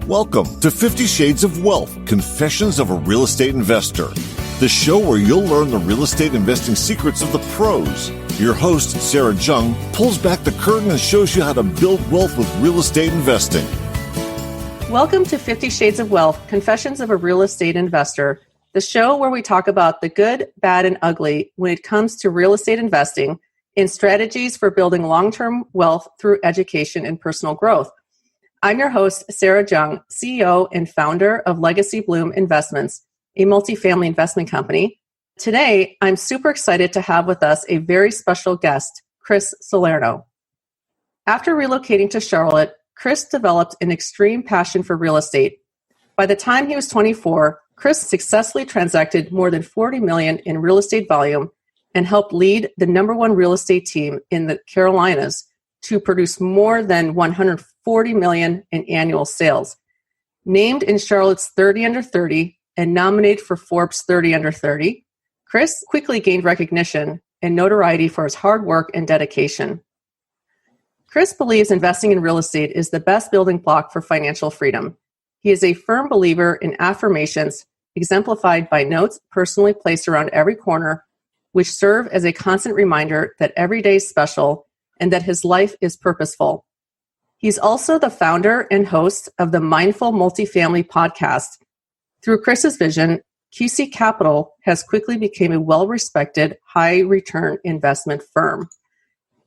Welcome to 50 Shades of Wealth, Confessions of a Real Estate Investor, the show where you'll learn the real estate investing secrets of the pros. Your host, Sarah Jung, pulls back the curtain and shows you how to build wealth with real estate investing. Welcome to 50 Shades of Wealth, Confessions of a Real Estate Investor, the show where we talk about the good, bad, and ugly when it comes to real estate investing and strategies for building long-term wealth through education and personal growth. I'm your host, Sarah Jung, CEO and founder of Legacy Bloom Investments, a multifamily investment company. Today, I'm super excited to have with us a very special guest, Chris Salerno. After relocating to Charlotte, Chris developed an extreme passion for real estate. By the time he was 24, Chris successfully transacted more than $40 million in real estate volume and helped lead the number one real estate team in the Carolinas to produce more than $140 million in annual sales. Named in Charlotte's 30 Under 30 and nominated for Forbes 30 Under 30, Chris quickly gained recognition and notoriety for his hard work and dedication. Chris believes investing in real estate is the best building block for financial freedom. He is a firm believer in affirmations exemplified by notes personally placed around every corner, which serve as a constant reminder that every day is special and that his life is purposeful. He's also the founder and host of the Mindful Multifamily podcast. Through Chris's vision, QC Capital has quickly become a well-respected, high-return investment firm.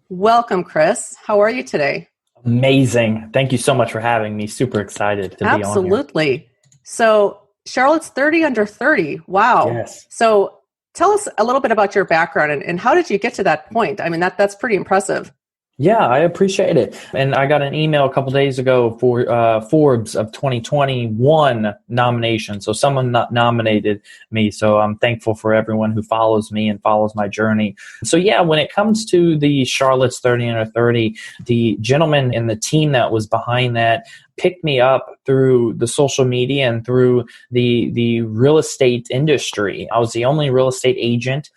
Welcome, Chris. How are you today? Amazing. Thank you so much for having me. Super excited to be on here. Absolutely. So Charlotte's 30 Under 30. Wow. Yes. So tell us a little bit about your background and how did you get to that point? I mean, that's pretty impressive. Yeah, I appreciate it. And I got an email a couple days ago for Forbes of 2021 nomination. So someone nominated me. So I'm thankful for everyone who follows me and follows my journey. So yeah, when it comes to the Charlotte's 30 Under 30, the gentleman and the team that was behind that picked me up through the social media and through the real estate industry. I was the only real estate agent,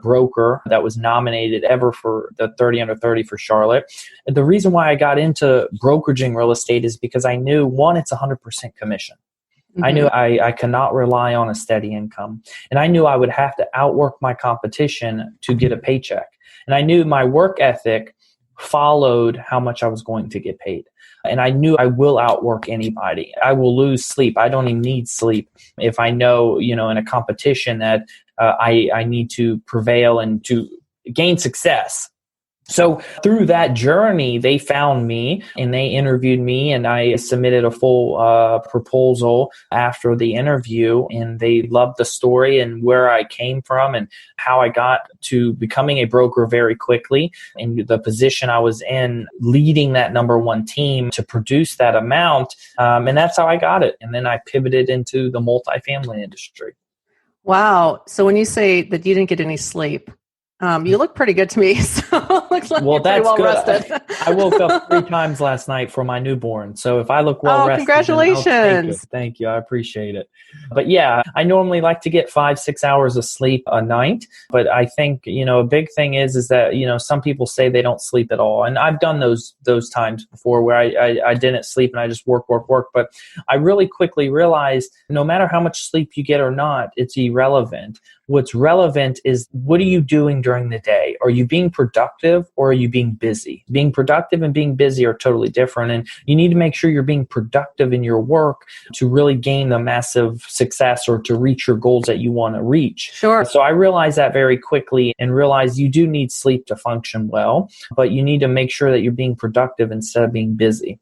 broker that was nominated ever for the 30 Under 30 for Charlotte. And the reason why I got into brokeraging real estate is because I knew, one, it's 100% commission. Mm-hmm. I knew I cannot rely on a steady income. And I knew I would have to outwork my competition to get a paycheck. And I knew my work ethic followed how much I was going to get paid. And I knew I will outwork anybody. I will lose sleep. I don't even need sleep if I know, in a competition that I need to prevail and to gain success. So through that journey, they found me and they interviewed me, and I submitted a full proposal after the interview, and they loved the story and where I came from and how I got to becoming a broker very quickly, and the position I was in leading that number one team to produce that amount. And that's how I got it. And then I pivoted into the multifamily industry. Wow. So when you say that you didn't get any sleep, you look pretty good to me. So it looks like you're pretty well rested. I woke up 3 times last night for my newborn. So if I look well rested, congratulations. Thank you. I appreciate it. But yeah, I normally like to get 5-6 hours of sleep a night. But I think, a big thing is that, some people say they don't sleep at all. And I've done those times before where I didn't sleep and I just work. But I really quickly realized no matter how much sleep you get or not, it's irrelevant. What's relevant is, what are you doing during the day? Are you being productive or are you being busy? Being productive and being busy are totally different. And you need to make sure you're being productive in your work to really gain the massive success or to reach your goals that you want to reach. Sure. So I realized that very quickly and realized you do need sleep to function well, but you need to make sure that you're being productive instead of being busy.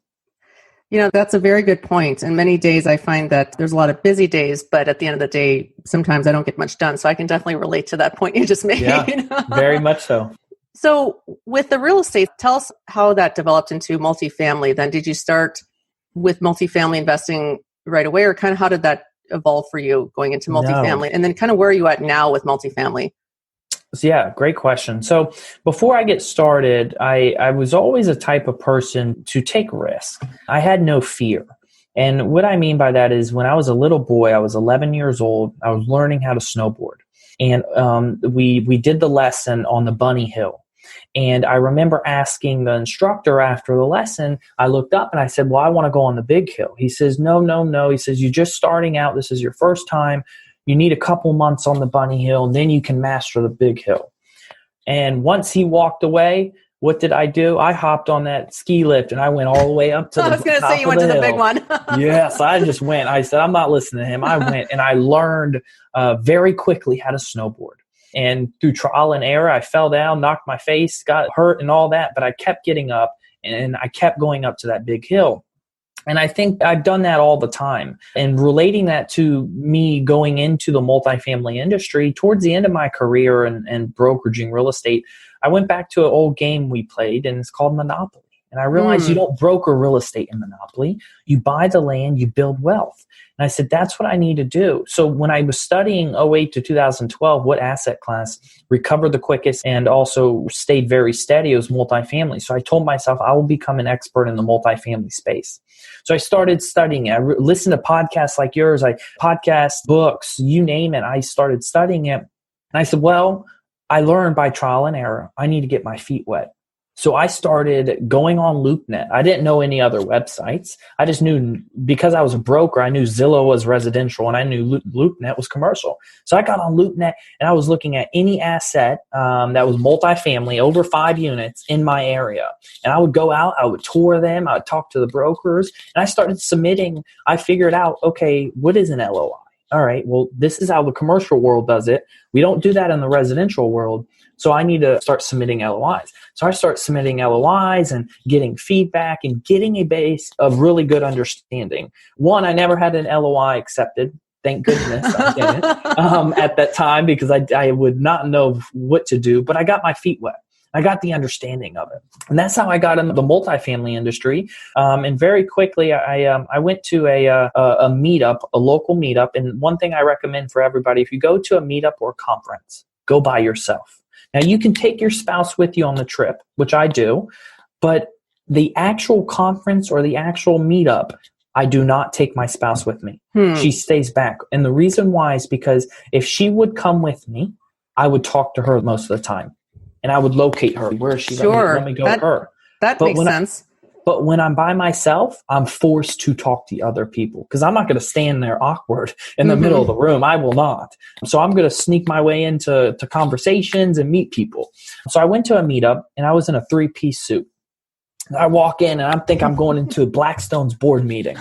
That's a very good point. And many days I find that there's a lot of busy days, but at the end of the day, sometimes I don't get much done. So I can definitely relate to that point you just made. Yeah, very much so. So with the real estate, tell us how that developed into multifamily. Then did you start with multifamily investing right away, or kind of how did that evolve for you going into multifamily? No. And then kind of where are you at now with multifamily? So yeah, great question. So before I get started, I was always a type of person to take risk. I had no fear. And what I mean by that is when I was a little boy, I was 11 years old, I was learning how to snowboard. And we did the lesson on the bunny hill. And I remember asking the instructor after the lesson, I looked up and I said, well, I want to go on the big hill. He says, no. He says, you're just starting out. This is your first time. You need a couple months on the bunny hill, and then you can master the big hill. And once he walked away, what did I do? I hopped on that ski lift and I went all the way up to the top. I was going to say you went to the big one. Yes, I just went. I said, I'm not listening to him. I went and I learned very quickly how to snowboard. And through trial and error, I fell down, knocked my face, got hurt and all that. But I kept getting up and I kept going up to that big hill. And I think I've done that all the time. And relating that to me going into the multifamily industry, towards the end of my career and brokeraging real estate, I went back to an old game we played, and it's called Monopoly. And I realized you don't broker real estate in Monopoly. You buy the land, you build wealth. And I said, that's what I need to do. So when I was studying 08 to 2012, what asset class recovered the quickest and also stayed very steady, it was multifamily. So I told myself I will become an expert in the multifamily space. So I started studying it. I listened to podcasts like yours, podcasts, books, you name it. I started studying it. And I said, well, I learned by trial and error. I need to get my feet wet. So I started going on LoopNet. I didn't know any other websites. I just knew, because I was a broker, I knew Zillow was residential and I knew LoopNet was commercial. So I got on LoopNet and I was looking at any asset that was multifamily, over 5 units in my area. And I would go out, I would tour them, I would talk to the brokers, and I started submitting. I figured out, okay, what is an LOI? All right, well, this is how the commercial world does it. We don't do that in the residential world. So I need to start submitting LOIs. So I start submitting LOIs and getting feedback and getting a base of really good understanding. One, I never had an LOI accepted. Thank goodness I didn't at that time, because I would not know what to do, but I got my feet wet. I got the understanding of it. And that's how I got into the multifamily industry. And very quickly, I went to a meetup, a local meetup. And one thing I recommend for everybody, if you go to a meetup or a conference, go by yourself. Now, you can take your spouse with you on the trip, which I do, but the actual conference or the actual meetup, I do not take my spouse with me. She stays back. And the reason why is because if she would come with me, I would talk to her most of the time. And I would locate her. Where is she? Sure. Let me go to her. That makes sense. But when I'm by myself, I'm forced to talk to other people because I'm not going to stand there awkward in the middle of the room. I will not. So I'm going to sneak my way into conversations and meet people. So I went to a meetup and I was in a 3-piece suit. And I walk in and I think I'm going into Blackstone's board meeting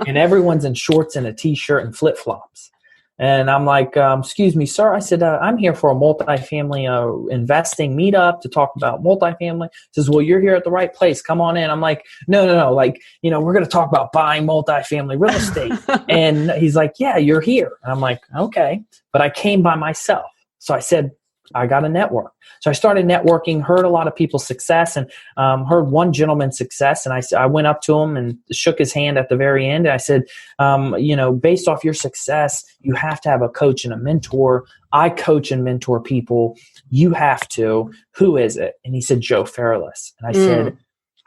and everyone's in shorts and a t-shirt and flip-flops. And I'm like, excuse me, sir. I said, I'm here for a multifamily investing meetup to talk about multifamily. He says, well, you're here at the right place. Come on in. I'm like, no. Like, we're going to talk about buying multifamily real estate. And he's like, yeah, you're here. And I'm like, okay. But I came by myself. So I said, I got a network. So I started networking, heard a lot of people's success, and heard one gentleman's success. And I went up to him and shook his hand at the very end. And I said, based off your success, you have to have a coach and a mentor. I coach and mentor people. You have to. Who is it? And he said, Joe Fairless. And I said,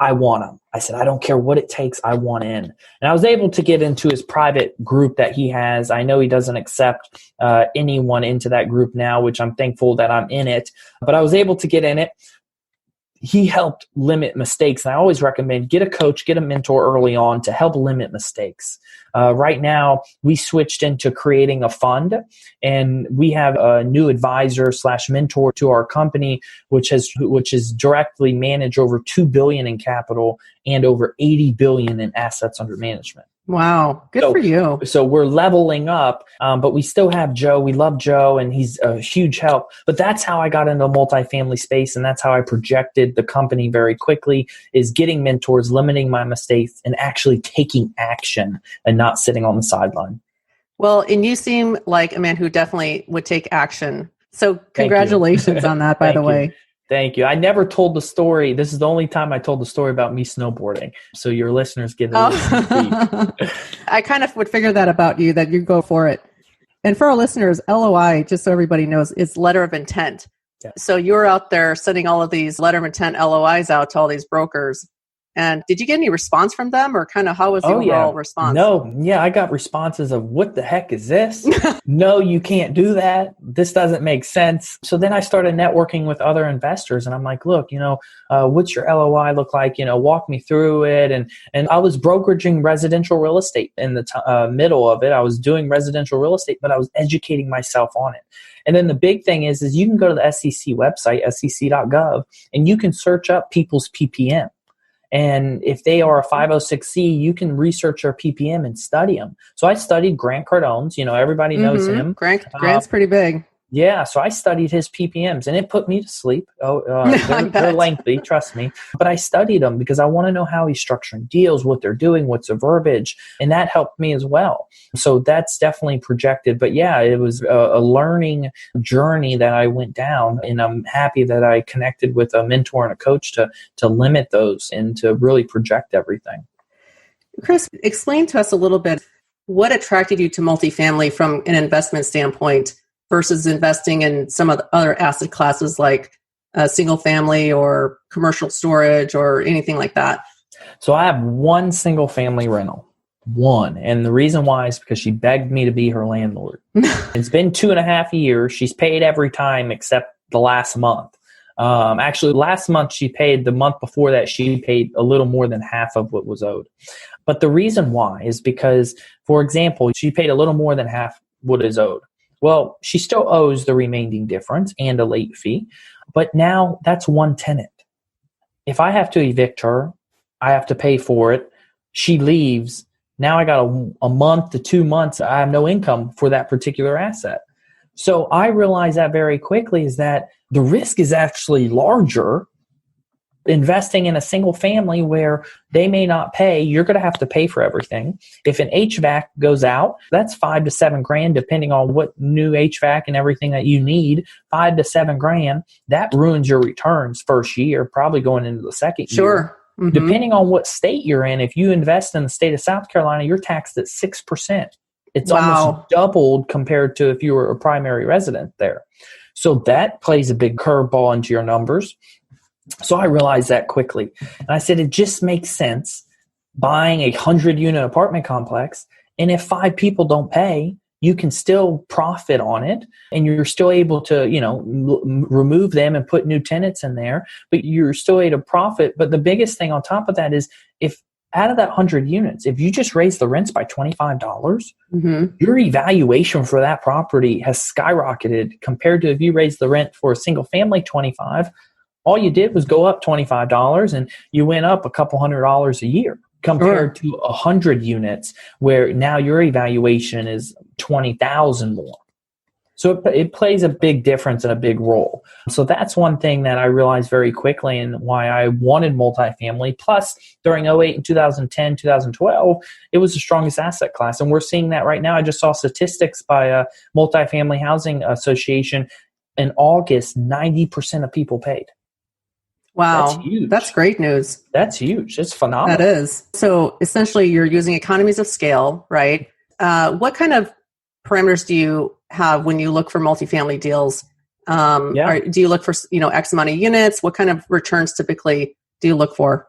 I want him. I said, I don't care what it takes. I want in. And I was able to get into his private group that he has. I know he doesn't accept anyone into that group now, which I'm thankful that I'm in it. But I was able to get in it. He helped limit mistakes. And I always recommend get a coach, get a mentor early on to help limit mistakes. Right now, we switched into creating a fund, and we have a new advisor / mentor to our company, which is directly managed over $2 billion in capital and over $80 billion in assets under management. Wow. Good for you. So we're leveling up, but we still have Joe. We love Joe, and he's a huge help. But that's how I got into the multifamily space, and that's how I projected the company very quickly, is getting mentors, limiting my mistakes, and actually taking action and not sitting on the sideline. Well, and you seem like a man who definitely would take action. So congratulations on that, by the way. Thank you. I never told the story. This is the only time I told the story about me snowboarding. So your listeners get a little peek. I kind of would figure that about you, that you go for it. And for our listeners, LOI, just so everybody knows, is letter of intent. Yeah. So you're out there sending all of these letter of intent LOIs out to all these brokers. And did you get any response from them, or kind of how was the overall response? No. Yeah, I got responses of, what the heck is this? No, you can't do that. This doesn't make sense. So then I started networking with other investors, and I'm like, look, what's your LOI look like? Walk me through it. And I was brokeraging residential real estate in the middle of it. I was doing residential real estate, but I was educating myself on it. And then the big thing is you can go to the SEC website, sec.gov, and you can search up people's PPM. And if they are a 506C, you can research their PPM and study them. So I studied Grant Cardone's. Everybody knows him. Grant's pretty big. Yeah, so I studied his PPMs, and it put me to sleep. They're lengthy, trust me. But I studied them because I want to know how he's structuring deals, what they're doing, what's the verbiage, and that helped me as well. So that's definitely projected. But yeah, it was a learning journey that I went down, and I'm happy that I connected with a mentor and a coach to limit those and to really project everything. Chris, explain to us a little bit what attracted you to multifamily from an investment standpoint versus investing in some of the other asset classes like single family or commercial storage or anything like that? So I have one single family rental. One. And the reason why is because she begged me to be her landlord. It's been 2.5 years. She's paid every time except the last month. Actually, last month she paid. The month before that, she paid a little more than half of what was owed. But the reason why is because, for example, she paid a little more than half what is owed. Well, she still owes the remaining difference and a late fee, but now that's one tenant. If I have to evict her, I have to pay for it. She leaves. Now I got a month to 2 months. I have no income for that particular asset. So I realized that very quickly is that the risk is actually larger investing in a single family where they may not pay. You're going to have to pay for everything. If an HVAC goes out, that's $5,000 to $7,000, depending on what new HVAC and everything that you need. $5,000 to $7,000. That ruins your returns first year, probably going into the second year. Sure. Mm-hmm. Depending on what state you're in, if you invest in the state of South Carolina, you're taxed at 6%. It's almost doubled compared to if you were a primary resident there. So that plays a big curveball into your numbers. So I realized that quickly. And I said, it just makes sense buying a 100-unit apartment complex. And if 5 people don't pay, you can still profit on it. And you're still able to, remove them and put new tenants in there. But you're still able to profit. But the biggest thing on top of that is if out of that 100 units, if you just raise the rents by $25, your evaluation for that property has skyrocketed compared to if you raise the rent for a single family $25. All you did was go up $25 and you went up a couple $100 a year compared to 100 units where now your evaluation is $20,000 more. So it plays a big difference and a big role. So that's one thing that I realized very quickly and why I wanted multifamily. Plus, during 2008 and 2010, 2012, it was the strongest asset class. And we're seeing that right now. I just saw statistics by a multifamily housing association. In August, 90% of people paid. Wow. That's huge. That's great news. That's huge. It's phenomenal. That is. So essentially you're using economies of scale, right? What kind of parameters do you have when you look for multifamily deals? Do you look for, X amount of units? What kind of returns typically do you look for?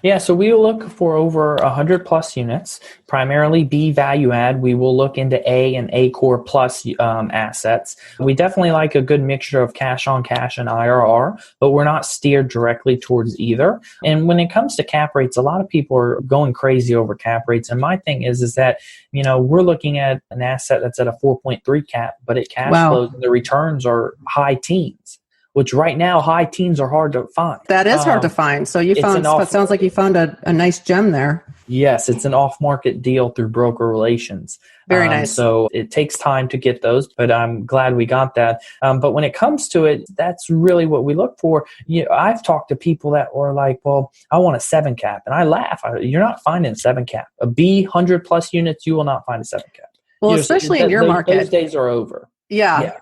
Yeah, so we will look for over 100 plus units, primarily B value add. We will look into A and A core plus assets. We definitely like a good mixture of cash on cash and IRR, but we're not steered directly towards either. And when it comes to cap rates, a lot of people are going crazy over cap rates. And my thing is that, we're looking at an asset that's at a 4.3 cap, but it cash flows and the returns are high teens. Which right now, high teens are hard to find. That is hard to find. So it sounds like you found a nice gem there. Yes, it's an off-market deal through broker relations. Very nice. So it takes time to get those, but I'm glad we got that. But when it comes to it, that's really what we look for. I've talked to people that were like, well, I want a 7 cap. And I laugh. You're not finding a 7 cap. A B 100 plus units, you will not find a 7 cap. Well, especially in your market. Those days are over. Yeah.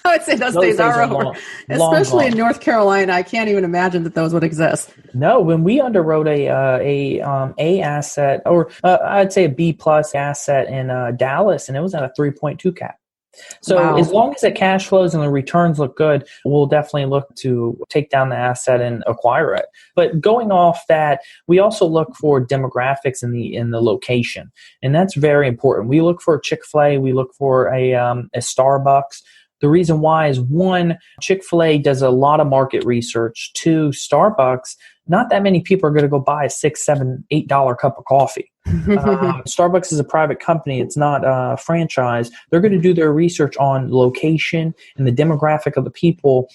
I would say those days are over. Especially in North Carolina, I can't even imagine that those would exist. No, when we underwrote a asset, or I'd say a B plus asset in Dallas, and it was at a 3.2 cap. So Wow. as long as it cash flows and the returns look good, we'll definitely look to take down the asset and acquire it. But going off that, we also look for demographics in the location, and that's very important. We look for a Chick-fil-A, we look for a Starbucks. The reason why is, one, Chick-fil-A does a lot of market research. Two, Starbucks, not that many people are going to go buy a $6, $7, $8 cup of coffee. Starbucks is a private company. It's not a franchise. They're going to do their research on location and the demographic of the people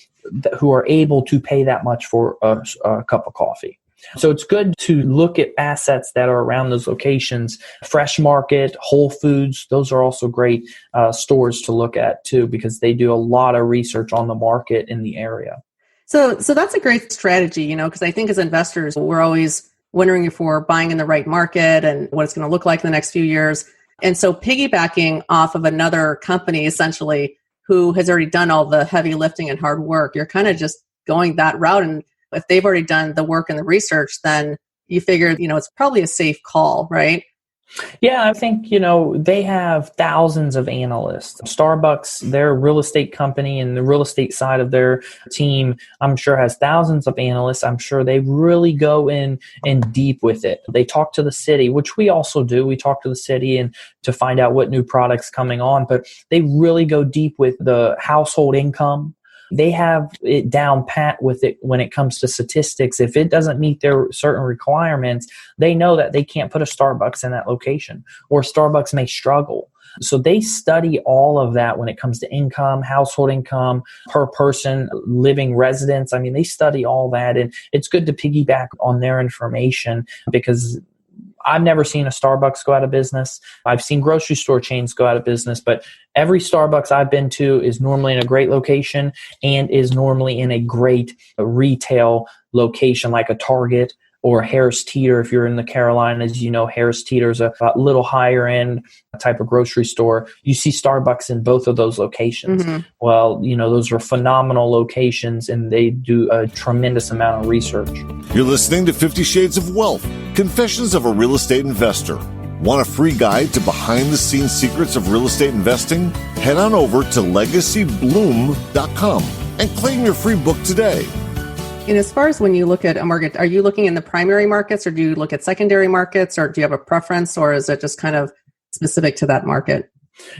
who are able to pay that much for a cup of coffee. So it's good to look at assets that are around those locations. Fresh Market, Whole Foods, those are also great stores to look at too, because they do a lot of research on the market in the area. So that's a great strategy, because I think as investors, we're always wondering if we're buying in the right market and what it's going to look like in the next few years. And so piggybacking off of another company, essentially, who has already done all the heavy lifting and hard work, you're kind of just going that route. And if they've already done the work and the research, then you figure, it's probably a safe call, right? Yeah, I think, they have thousands of analysts. Starbucks, their real estate company and the real estate side of their team, I'm sure has thousands of analysts. I'm sure they really go in deep with it. They talk to the city, which we also do. We talk to the city and to find out what new products coming on, but they really go deep with the household income. They have it down pat with it when it comes to statistics. If it doesn't meet their certain requirements, they know that they can't put a Starbucks in that location, or Starbucks may struggle. So they study all of that when it comes to income, household income, per person, living residence. I mean, they study all that, and it's good to piggyback on their information, because I've never seen a Starbucks go out of business. I've seen grocery store chains go out of business, but every Starbucks I've been to is normally in a great location and is normally in a great retail location, like a Target or Harris Teeter. If you're in the Carolinas, Harris Teeter is a little higher end type of grocery store. You see Starbucks in both of those locations. Mm-hmm. Well, those are phenomenal locations, and they do a tremendous amount of research. You're listening to 50 Shades of Wealth, Confessions of a Real Estate Investor. Want a free guide to behind-the-scenes secrets of real estate investing? Head on over to legacybloom.com and claim your free book today. And as far as when you look at a market, are you looking in the primary markets, or do you look at secondary markets, or do you have a preference, or is it just kind of specific to that market?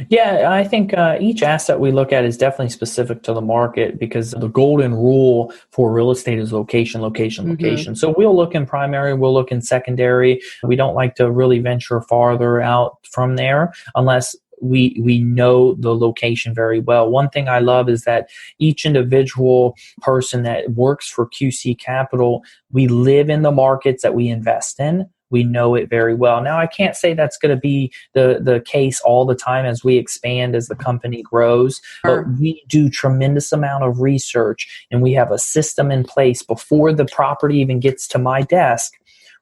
Yeah, I think each asset we look at is definitely specific to the market, because the golden rule for real estate is location, location, Mm-hmm. location. So we'll look in primary, we'll look in secondary. We don't like to really venture farther out from there unless we know the location very well. One thing I love is that each individual person that works for QC Capital, we live in the markets that we invest in. We know it very well. Now, I can't say that's going to be the case all the time as we expand, as the company grows, Sure. but we do tremendous amount of research, and we have a system in place before the property even gets to my desk.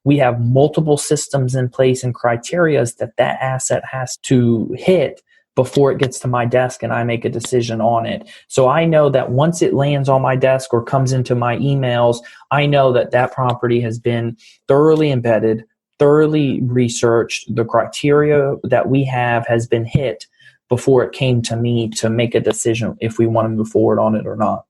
We have multiple systems in place and criteria that asset has to hit before it gets to my desk and I make a decision on it. So I know that once it lands on my desk or comes into my emails, I know that property has been thoroughly embedded, thoroughly researched. The criteria that we have has been hit before it came to me to make a decision if we want to move forward on it or not.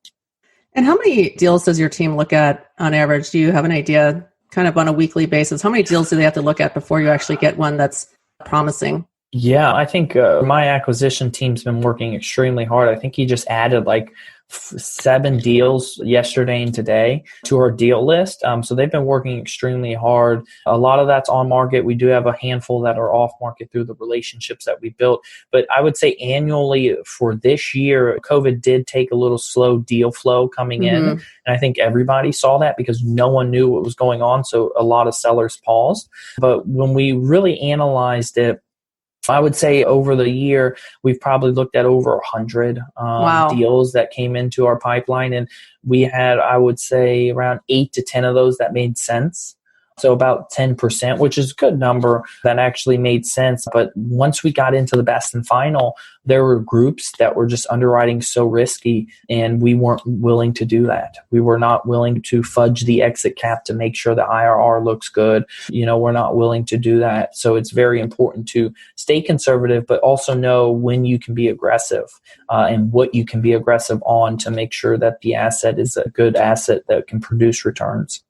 And how many deals does your team look at on average? Do you have an idea, kind of on a weekly basis? How many deals do they have to look at before you actually get one that's promising? Yeah, I think my acquisition team's been working extremely hard. I think he just added like 7 deals yesterday and today to our deal list. So they've been working extremely hard. A lot of that's on market. We do have a handful that are off market through the relationships that we built. But I would say annually for this year, COVID did take a little slow deal flow coming in. And I think everybody saw that because no one knew what was going on. So a lot of sellers paused. But when we really analyzed it, I would say over the year, we've probably looked at over 100 deals that came into our pipeline. And we had, I would say, around 8 to 10 of those that made sense. So about 10%, which is a good number that actually made sense. But once we got into the best and final, there were groups that were just underwriting so risky, and we weren't willing to do that. We were not willing to fudge the exit cap to make sure the IRR looks good. We're not willing to do that. So it's very important to stay conservative, but also know when you can be aggressive and what you can be aggressive on to make sure that the asset is a good asset that can produce returns.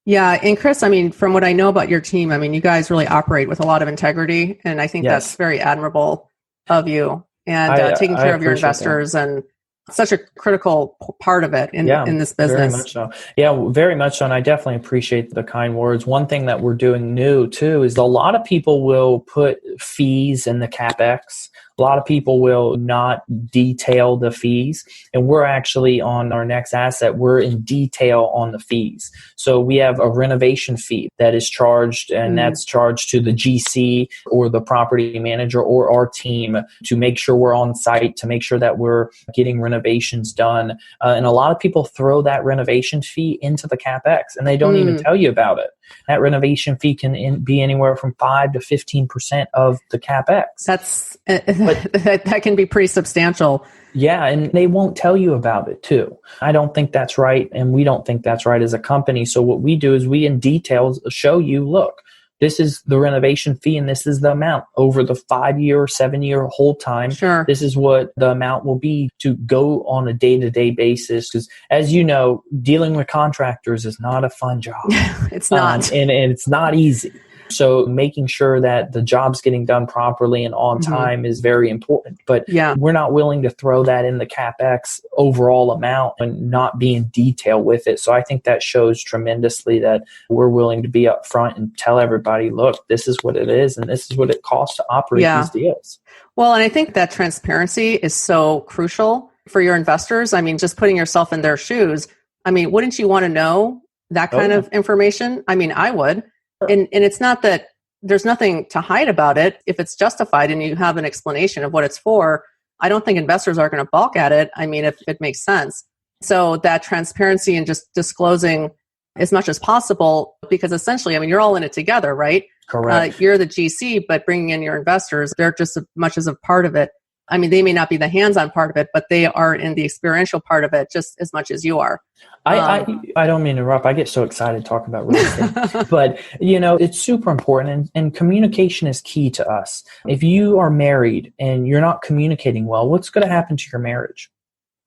Yeah. And Chris, from what I know about your team, you guys really operate with a lot of integrity. And I think that's very admirable of you, and taking care of your investors and such a critical part of it in this business. Very much so. Yeah, very much so. And I definitely appreciate the kind words. One thing that we're doing new too is a lot of people will put fees in the CapEx. A lot of people will not detail the fees, and we're actually on our next asset, we're in detail on the fees. So we have a renovation fee that is charged, and that's charged to the GC or the property manager or our team to make sure we're on site, to make sure that we're getting renovations done. And a lot of people throw that renovation fee into the CapEx, and they don't even tell you about it. That renovation fee can be anywhere from 5 to 15% of the CapEx. That can be pretty substantial. Yeah, and they won't tell you about it too. I don't think that's right, and we don't think that's right as a company. So what we do is we in detail show you, look, this is the renovation fee, and this is the amount over the 5-year or 7-year hold time. Sure. This is what the amount will be to go on a day-to-day basis. Because as you know, dealing with contractors is not a fun job. It's not. And it's not easy. So making sure that the job's getting done properly and on time is very important. But we're not willing to throw that in the CapEx overall amount and not be in detail with it. So I think that shows tremendously that we're willing to be upfront and tell everybody, look, this is what it is and this is what it costs to operate these deals. Well, and I think that transparency is so crucial for your investors. Just putting yourself in their shoes. Wouldn't you want to know that kind of information? I would. And it's not that there's nothing to hide about it. If it's justified and you have an explanation of what it's for, I don't think investors are going to balk at it. If it makes sense. So that transparency and just disclosing as much as possible, because essentially, you're all in it together, right? Correct. You're the GC, but bringing in your investors, they're just as much as a part of it. They may not be the hands-on part of it, but they are in the experiential part of it just as much as you are. I don't mean to interrupt. I get so excited talking about real estate, but it's super important, and communication is key to us. If you are married and you're not communicating well, what's going to happen to your marriage?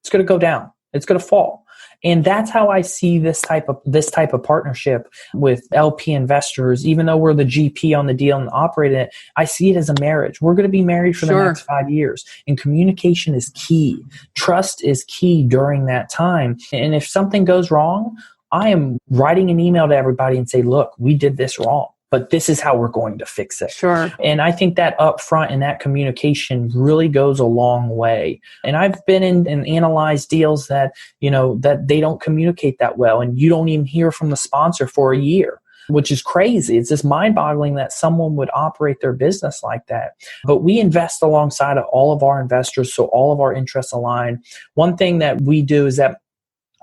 It's going to go down. It's going to fall. And that's how I see this type of partnership with LP investors. Even though we're the GP on the deal and operating it, I see it as a marriage. We're going to be married for the next 5 years, and communication is key. Trust is key during that time. And if something goes wrong, I am writing an email to everybody and say, look, we did this wrong, but this is how we're going to fix it. Sure. And I think that upfront and that communication really goes a long way. And I've been in and analyzed deals that, that they don't communicate that well, and you don't even hear from the sponsor for a year, which is crazy. It's just mind-boggling that someone would operate their business like that. But we invest alongside of all of our investors, so all of our interests align. One thing that we do is that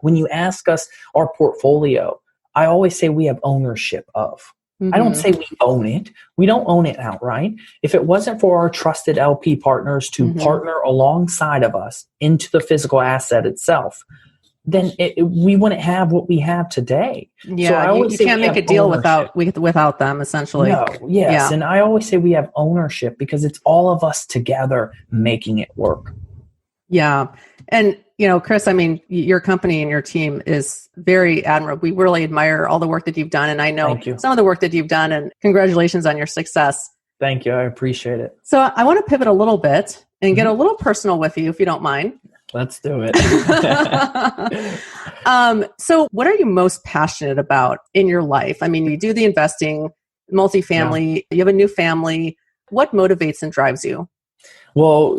when you ask us our portfolio, I always say we have ownership of. I don't say we own it. We don't own it outright. If it wasn't for our trusted LP partners to partner alongside of us into the physical asset itself, then we wouldn't have what we have today. Yeah, so you can't make a deal without them, essentially. No, yes. Yeah. And I always say we have ownership because it's all of us together making it work. Yeah. And, Chris, your company and your team is very admirable. We really admire all the work that you've done. And I know some of the work that you've done, and congratulations on your success. Thank you. I appreciate it. So I want to pivot a little bit and get a little personal with you, if you don't mind. Let's do it. So what are you most passionate about in your life? You do the investing, multifamily, you have a new family. What motivates and drives you? Well,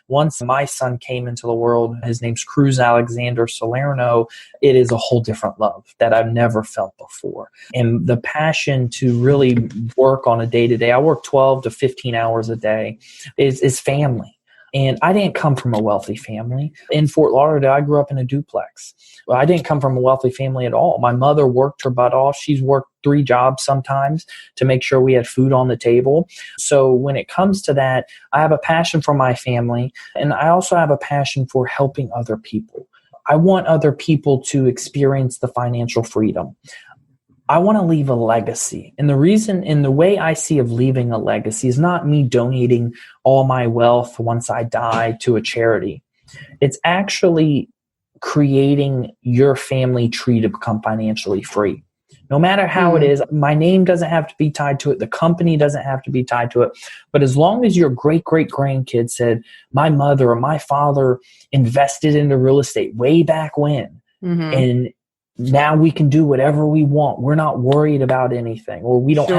once my son came into the world, his name's Cruz Alexander Salerno, it is a whole different love that I've never felt before. And the passion to really work on a day-to-day, I work 12 to 15 hours a day, is family. And I didn't come from a wealthy family. In Fort Lauderdale, I grew up in a duplex. Well, I didn't come from a wealthy family at all. My mother worked her butt off. She's worked 3 jobs sometimes to make sure we had food on the table. So when it comes to that, I have a passion for my family, and I also have a passion for helping other people. I want other people to experience the financial freedom. I want to leave a legacy. And the reason, in the way I see of leaving a legacy, is not me donating all my wealth once I die to a charity. It's actually creating your family tree to become financially free. No matter how it is, my name doesn't have to be tied to it. The company doesn't have to be tied to it. But as long as your great-great-grandkid said, my mother or my father invested into real estate way back when, and now we can do whatever we want. We're not worried about anything, or we don't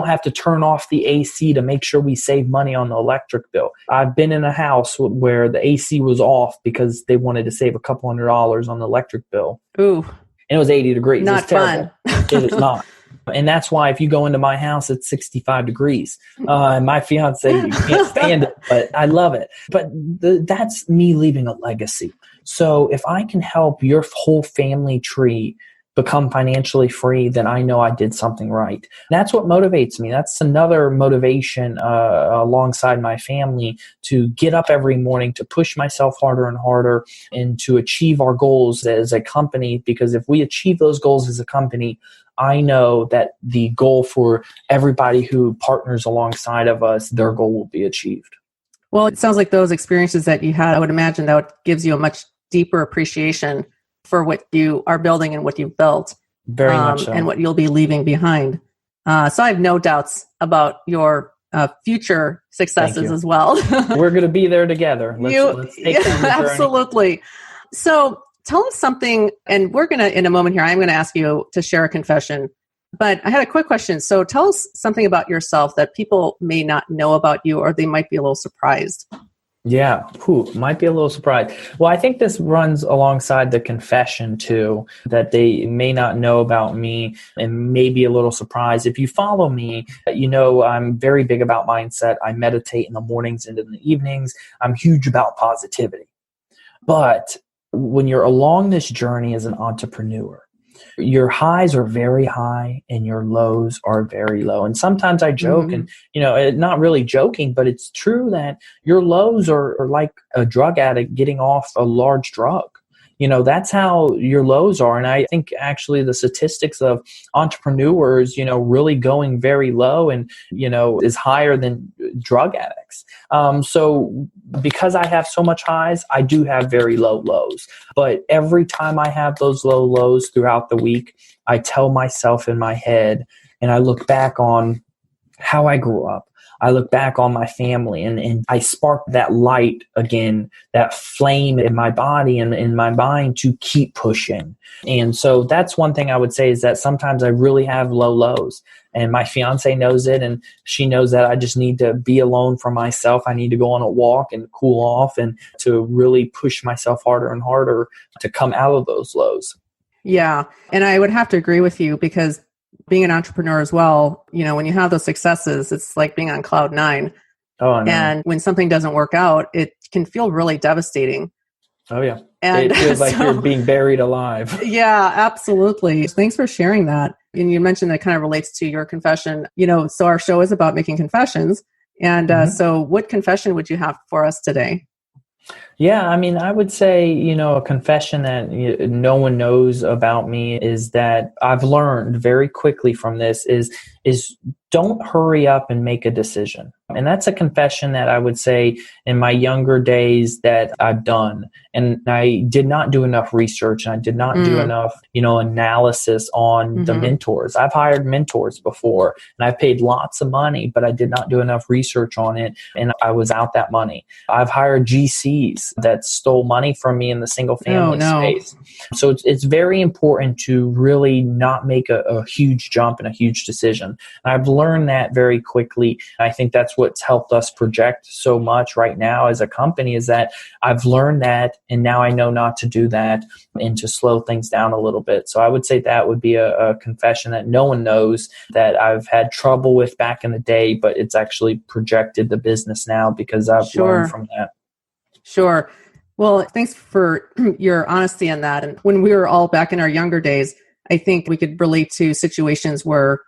have to turn off the AC to make sure we save money on the electric bill. I've been in a house where the AC was off because they wanted to save a couple $100 on the electric bill. Ooh. And it was 80 degrees. Not fun. It is not. And that's why if you go into my house, it's 65 degrees. And my fiance, you can't stand it, but I love it. But that's me leaving a legacy. So if I can help your whole family tree become financially free, then I know I did something right. That's what motivates me. That's another motivation alongside my family to get up every morning, to push myself harder and harder, and to achieve our goals as a company. Because if we achieve those goals as a company, I know that the goal for everybody who partners alongside of us, their goal will be achieved. Well, it sounds like those experiences that you had, I would imagine that gives you a much deeper appreciation for what you are building and what you've built. Very much so. And what you'll be leaving behind. So I have no doubts about your future successes as well. We're going to be there together. Let's take that journey. Absolutely. So tell us something, and we're going to, in a moment here, I'm going to ask you to share a confession. But I had a quick question. So tell us something about yourself that people may not know about you, or they might be a little surprised. Yeah, might be a little surprised. Well, I think this runs alongside the confession too, that they may not know about me and may be a little surprised. If you follow me, you know I'm very big about mindset. I meditate in the mornings and in the evenings. I'm huge about positivity. But when you're along this journey as an entrepreneur, your highs are very high and your lows are very low. And sometimes I joke and, not really joking, but it's true that your lows are like a drug addict getting off a large drug. That's how your lows are. And I think actually the statistics of entrepreneurs, really going very low and, is higher than drug addicts. So because I have so much highs, I do have very low lows. But every time I have those low lows throughout the week, I tell myself in my head, and I look back on how I grew up. I look back on my family and I spark that light again, that flame in my body and in my mind to keep pushing. And so that's one thing I would say, is that sometimes I really have low lows, and my fiance knows it, and she knows that I just need to be alone for myself. I need to go on a walk and cool off and to really push myself harder and harder to come out of those lows. Yeah. And I would have to agree with you, because being an entrepreneur as well, when you have those successes, it's like being on cloud 9. Oh, I know. And when something doesn't work out, it can feel really devastating. Oh, yeah. And it feels like you're being buried alive. Yeah, absolutely. Thanks for sharing that. And you mentioned that kind of relates to your confession. So our show is about making confessions. And so what confession would you have for us today? Yeah, I would say, a confession that no one knows about me is that I've learned very quickly from this is don't hurry up and make a decision. And that's a confession that I would say in my younger days that I've done. And I did not do enough research, and I did not do enough, analysis on the mentors. I've hired mentors before, and I've paid lots of money, but I did not do enough research on it, and I was out that money. I've hired GCs that stole money from me in the single family space. So it's very important to really not make a huge jump and a huge decision. And I've learned that very quickly. I think that's what's helped us project so much right now as a company, is that I've learned that, and now I know not to do that and to slow things down a little bit. So I would say that would be a confession that no one knows, that I've had trouble with back in the day, but it's actually projected the business now because I've learned from that. Sure. Well, thanks for your honesty on that. And when we were all back in our younger days, I think we could relate to situations where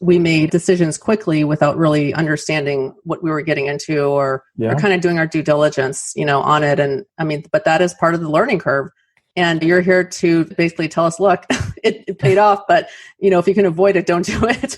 we made decisions quickly without really understanding what we were getting into, or kind of doing our due diligence, on it. And I mean, but that is part of the learning curve. And you're here to basically tell us, look, it paid off, but if you can avoid it, don't do it.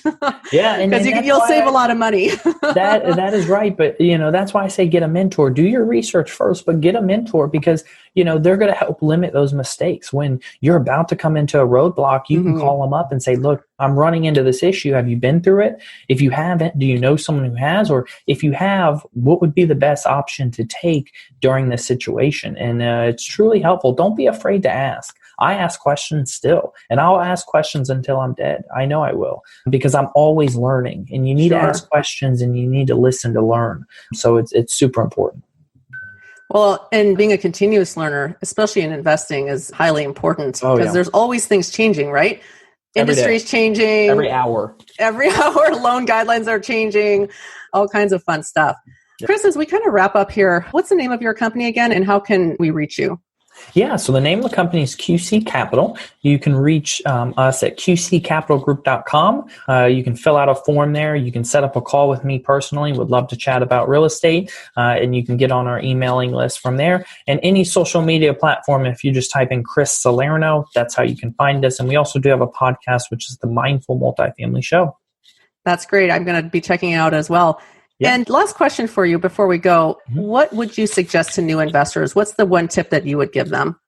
Yeah, because you'll save a lot of money. that is right, but that's why I say get a mentor. Do your research first, but get a mentor, because they're going to help limit those mistakes. When you're about to come into a roadblock, you can call them up and say, look, I'm running into this issue. Have you been through it? If you haven't, do you know someone who has? Or if you have, what would be the best option to take during this situation? And it's truly helpful. Don't be afraid to ask. I ask questions still, and I'll ask questions until I'm dead. I know I will, because I'm always learning, and you need to ask questions and you need to listen to learn. So it's super important. Well, and being a continuous learner, especially in investing, is highly important because there's always things changing, right? Industry's changing. Every hour. Loan guidelines are changing. All kinds of fun stuff. Yep. Chris, as we kind of wrap up here, what's the name of your company again, and how can we reach you? Yeah, so the name of the company is QC Capital. You can reach us at qccapitalgroup.com. You can fill out a form there. You can set up a call with me personally. Would love to chat about real estate. And you can get on our emailing list from there. And any social media platform, if you just type in Chris Salerno, that's how you can find us. And we also do have a podcast, which is the Mindful Multifamily Show. That's great. I'm going to be checking it out as well. Yep. And last question for you before we go, what would you suggest to new investors? What's the one tip that you would give them?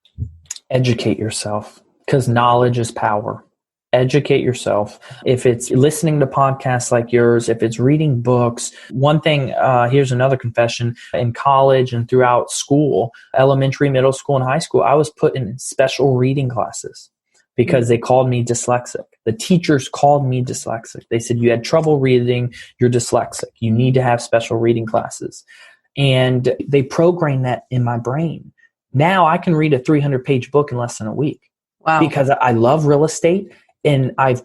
Educate yourself, because knowledge is power. Educate yourself. If it's listening to podcasts like yours, if it's reading books, one thing, here's another confession, in college and throughout school, elementary, middle school, and high school, I was put in special reading classes because they called me dyslexic. The teachers called me dyslexic. They said, you had trouble reading, you're dyslexic. You need to have special reading classes. And they programmed that in my brain. Now I can read a 300-page book in less than a week. Wow. Because I love real estate. And I've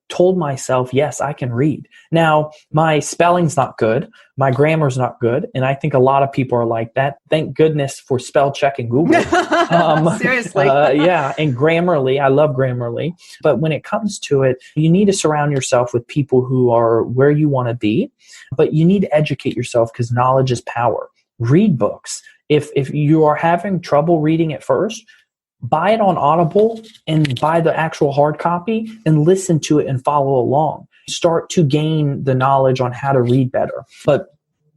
told myself, yes, I can read. Now, my spelling's not good. My grammar's not good. And I think a lot of people are like that. Thank goodness for spell check and Google. Seriously. And Grammarly. I love Grammarly. But when it comes to it, you need to surround yourself with people who are where you want to be. But you need to educate yourself, because knowledge is power. Read books. If you are having trouble reading at first, buy it on Audible and buy the actual hard copy and listen to it and follow along. Start to gain the knowledge on how to read better. But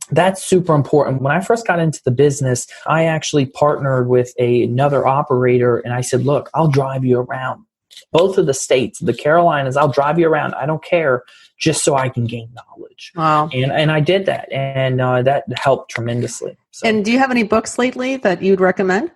that's super important. When I first got into the business, I actually partnered with another operator, and I said, look, I'll drive you around both of the states, the Carolinas. I'll drive you around. I don't care, just so I can gain knowledge. Wow. And I did that, and that helped tremendously. So. And do you have any books lately that you'd recommend?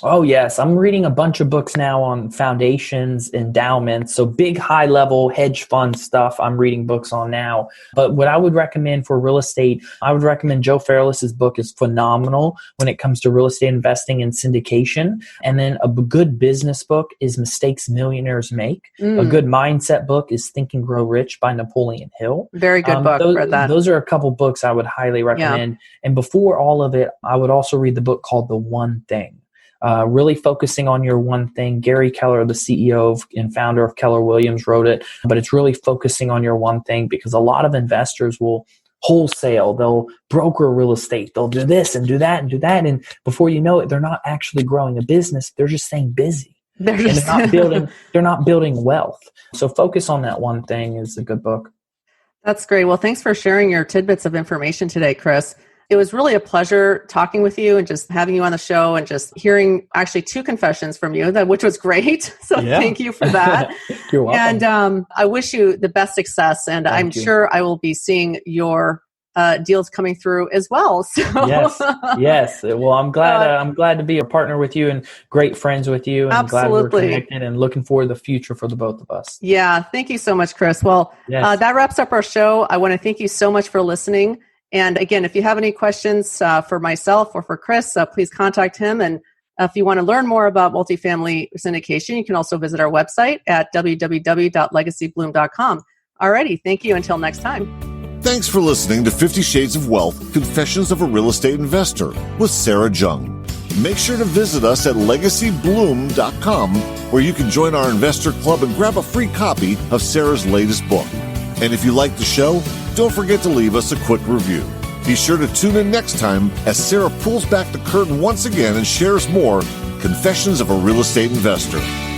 Oh, yes. I'm reading a bunch of books now on foundations, endowments. So big, high level hedge fund stuff I'm reading books on now. But what I would recommend for real estate, I would recommend Joe Fairless's book is phenomenal when it comes to real estate investing and syndication. And then a good business book is Mistakes Millionaires Make. A good mindset book is Think and Grow Rich by Napoleon Hill. Very good book. Read that. Those are a couple books I would highly recommend. Yeah. And before all of it, I would also read the book called The One Thing. Really focusing on your one thing. Gary Keller, the CEO and founder of Keller Williams, wrote it, but it's really focusing on your one thing, because a lot of investors will wholesale, they'll broker real estate, they'll do this and do that and do that. And before you know it, they're not actually growing a business. They're just staying busy. They're not building wealth. So focus on that one thing is a good book. That's great. Well, thanks for sharing your tidbits of information today, Chris. It was really a pleasure talking with you and just having you on the show and just hearing actually 2 confessions from you, which was great. So Thank you for that. You're welcome. And I wish you the best success. And I'm sure I will be seeing your deals coming through as well. So. Yes. Well, I'm glad to be a partner with you and great friends with you. And absolutely. Glad we're connected and looking forward to the future for the both of us. Yeah. Thank you so much, Chris. Well, that wraps up our show. I want to thank you so much for listening. And again, if you have any questions for myself or for Chris, please contact him. And if you want to learn more about multifamily syndication, you can also visit our website at www.legacybloom.com. Alrighty, thank you. Until next time. Thanks for listening to 50 Shades of Wealth, Confessions of a Real Estate Investor with Sarah Jung. Make sure to visit us at legacybloom.com, where you can join our investor club and grab a free copy of Sarah's latest book. And if you like the show, don't forget to leave us a quick review. Be sure to tune in next time as Sarah pulls back the curtain once again and shares more Confessions of a Real Estate Investor.